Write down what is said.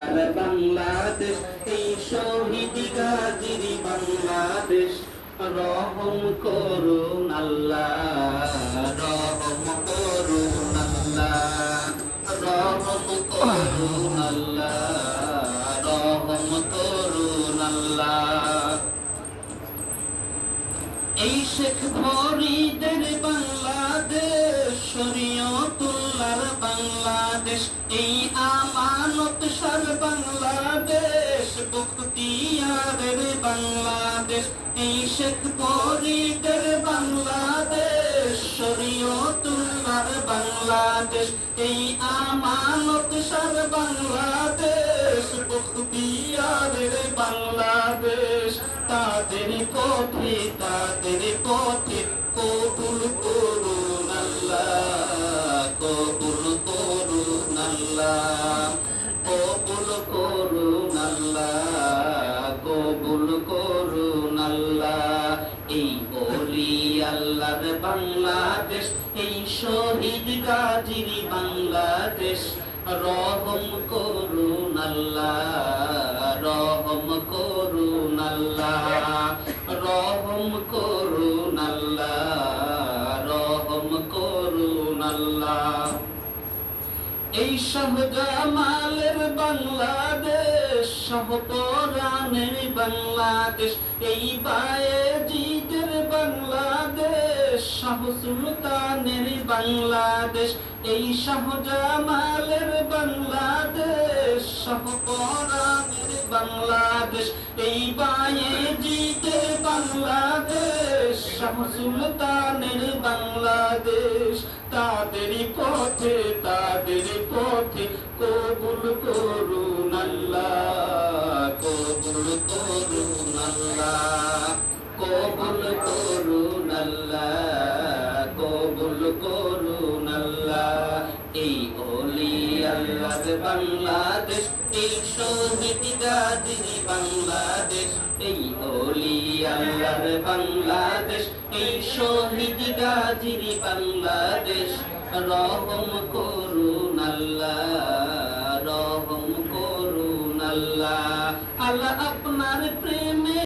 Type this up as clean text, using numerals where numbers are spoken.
বাংলাদেশ এই শহীদ গাজীর বাংলাদেশ রহম করুন আল্লাহ, রহম করুন আল্লাহ, রহম করুন আল্লাহ, রহম করুন আল্লাহ। এই শেখ ফরিদের বাংলাদেশ, শরীয়তুল্লাহর বাংলাদেশ, এই আমানত সার বাংলাদেশ, বখতিয়ারের বাংলাদেশ। এই শেখ ফরিদের বাংলাদেশ, শরীয়তুল্লাহর বাংলাদেশ, এই আমানত সার বাংলাদেশ, বখতিয়ারের বাংলাদেশ। তাদের পথে কবুল করুন আল্লাহ, কবুল করুন আল্লাহ, কবুল করুন আল্লাহ, কবুল করুন আল্লাহ। এই ওলি আল্লাহর বাংলাদেশ, এই শহীদ গাজীর বাংলাদেশ রহম করুন আল্লাহ, রহম করুন আল্লাহ, রহম করুন আল্লাহ, রহম করুন আল্লাহ। এই শাহজামালের বাংলাদেশ, শাহপরানের বাংলাদেশ, এই বায়েজিদের বাংলাদেশ, শাহ সুলতানের বাংলাদেশ, এই শাহজামালের বাংলাদেশ, শাহপরানের বাংলাদেশ, এই বায়েজিদের বাংলাদেশ, শাহ সুলতানের বাংলাদেশ। তাদের পথে কবুল করুন আল্লাহ, কবুল করুন আল্লাহ, কবুল করুন আল্লাহ, কবুল করুন আল্লাহ। এই ওলি আল্লাহর বাংলাদেশ, এই শহীদ গাজীর বাংলাদেশ, এই ওলি আল্লাহর বাংলাদেশ, এই শহীদ গাজীর বাংলাদেশ রহম করুন আল্লাহ, রহম করুন আল্লাহ। আল্লাহ